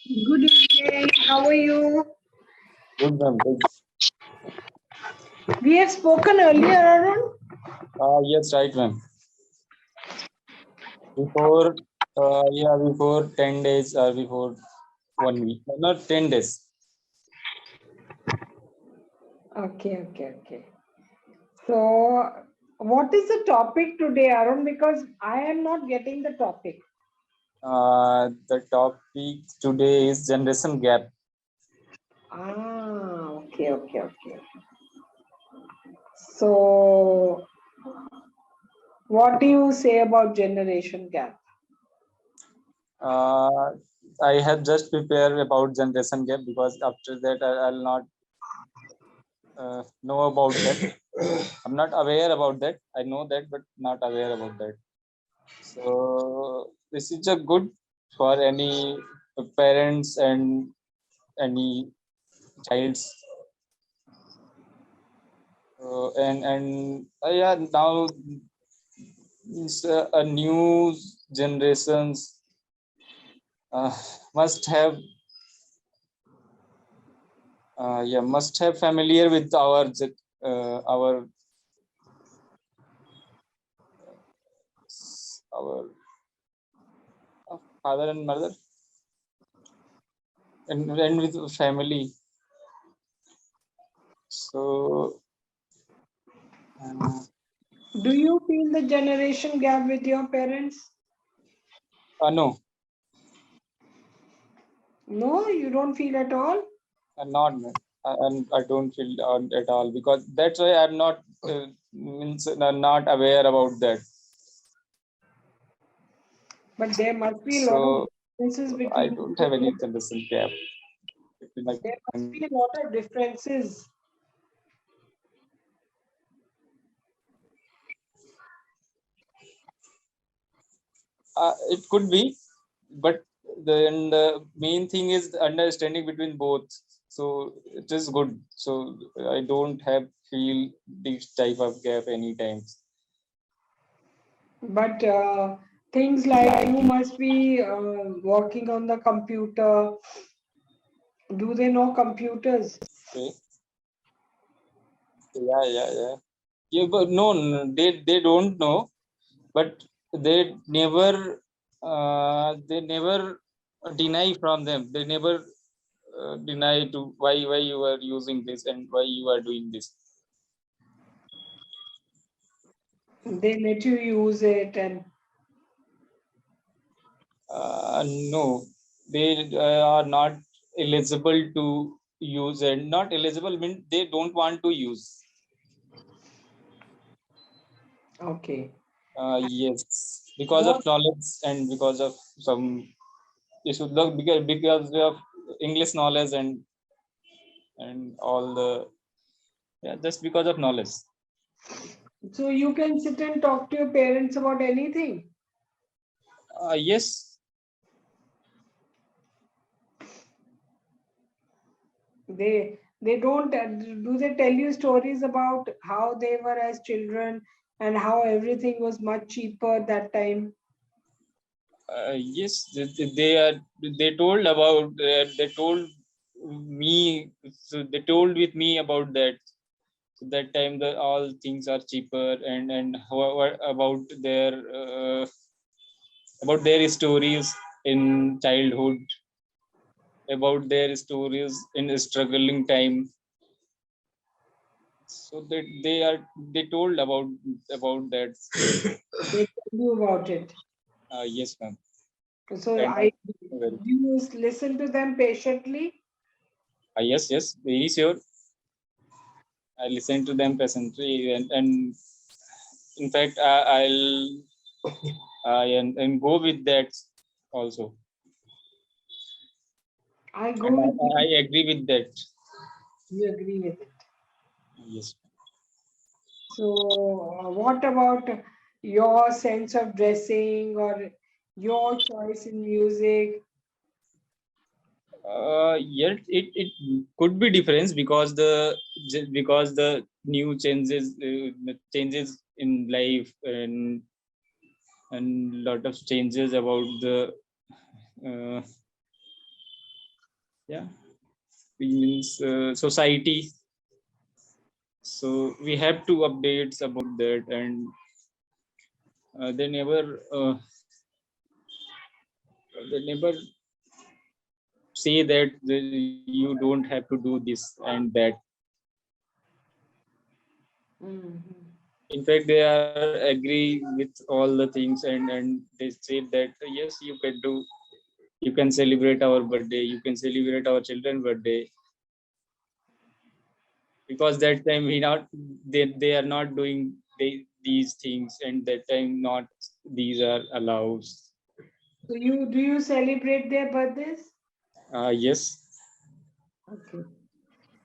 Good evening. How are you? Good, ma'am. Good. We have spoken earlier, Arun. Yes, right, ma'am. Before, before 10 days or before 1 week. Not 10 days. Okay. So, what is the topic today, Arun? Because I am not getting the topic. The topic today is generation gap. Okay. So, what do you say about generation gap? Uh, I have just prepared about generation gap because after that I'll not know about that. I'm not aware about that. I know that, but not aware about that. So this is a good for any parents and any childs. Now a new generations uh, must have must have familiar with our our father and mother and with family. So Do you feel the generation gap with your parents? no, No, you don't feel at all? not I don't feel at all because that's why I'm not means not aware about that. But there must be a lot of So differences I between. don't have any generation gap between my There must parents. be a lot of differences. It could be, but the main thing is the understanding between both. So it is good. So I don't have feel this type of gap anytime. But things like you must be working on the computer. Do they know computers? Okay. Yeah, but no, they don't know, but they never deny from them. They never deny to why you are using this and why you are doing this. They let you use it, and No, they are not eligible to use, and not eligible means they don't want to use. okay. Yes, because of What knowledge and because of some issue, because of English knowledge and all the just because of knowledge. so you can sit and talk to your parents about anything. Yes, They don't do they tell you stories about how they were as children and how everything was much cheaper that time. yes, they told about they told me. So they told with me about that. So that time the all things are cheaper and however about their stories in childhood, about their stories in struggling time. So that they told about that. They tell you about it. Yes, ma'am. So And I very you listen to them patiently. yes, very sure. I listen to them patiently and in fact and go with that also. I And go with I you. agree with that. You agree with it. Yes. So, what about your sense of dressing or your choice in music? Yet it could be difference because the new changes in life and lot of changes about the uh, Yeah, we means society. So we have to updates about that, and they never say that you don't have to do this and that. In fact, they are agree with all the things, and they say that yes, you can do, you can celebrate our birthday, you can celebrate our children's birthday, because that time they are not doing these things, and that time not these are allowed. So do you celebrate their birthdays? Yes. Okay.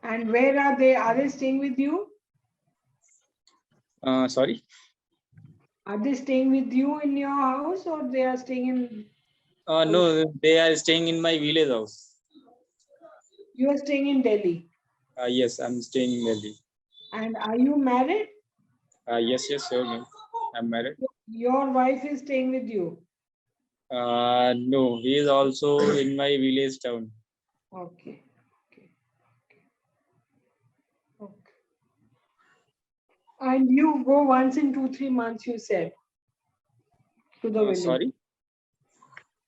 And where are they? Are they staying with you? Sorry. Are they staying with you in your house, or they are staying in? No, they are staying in my village house. You are staying in Delhi. Yes, I'm staying in Delhi. And are you married? Yes, sure, ma'am. I'm married. Your wife is staying with you. No, he is also in my village town. Okay. Okay. Okay. And you go once in 2-3 months, you said, to the village. Sorry.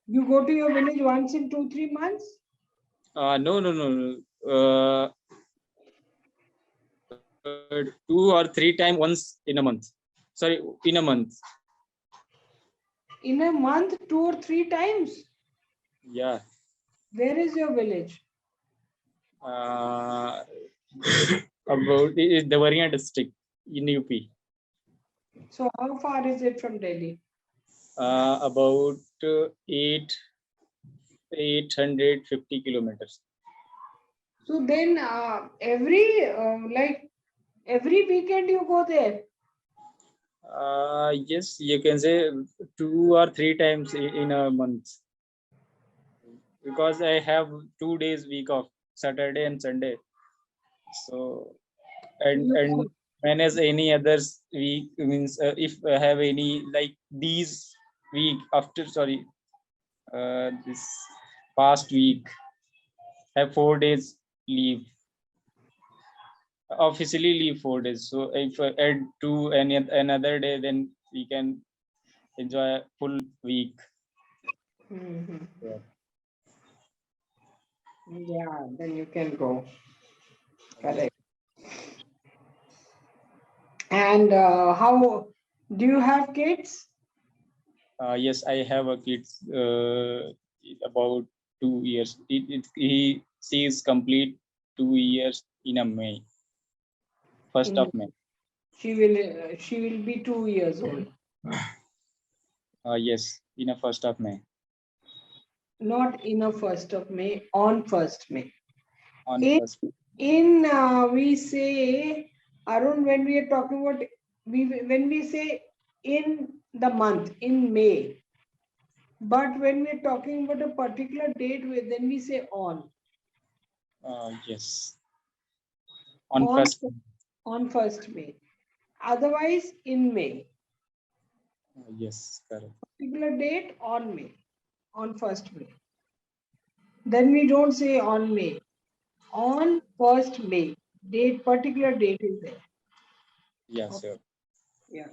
You go to your village once in 2-3 months? No. 2 or 3 times once in a month. Sorry, in a month. In a month, 2 or 3 times? Yeah. Where is your village? About the Varia district in UP. So how far is it from Delhi? About 850 kilometers. So then every weekend you go there? Yes, you can say 2 or 3 times in a month, because I have 2 days week off, Saturday and Sunday. So and manage any others week, means if I have any like these week after, sorry, this past week have 4 days leave, officially leave 4 days. So if I add to any another day, then we can enjoy a full week. Yeah, then you can go. Correct. And how do you have kids? Yes, I have a kids about 2 years. She is complete 2 years in a May, first of May. She will be 2 years old. Yes, in a first of May. Not in a 1st of May, on 1st May. On In, first. we say, Arun, when we are talking about, when we say in the month, in May, but when we are talking about a particular date, then we say on. Yes. On first. On 1st May. Otherwise, in May. Yes, correct. Particular date on May, on 1st May. Then we don't say on May. On 1st May, particular date is there. Yes, sir. Yeah.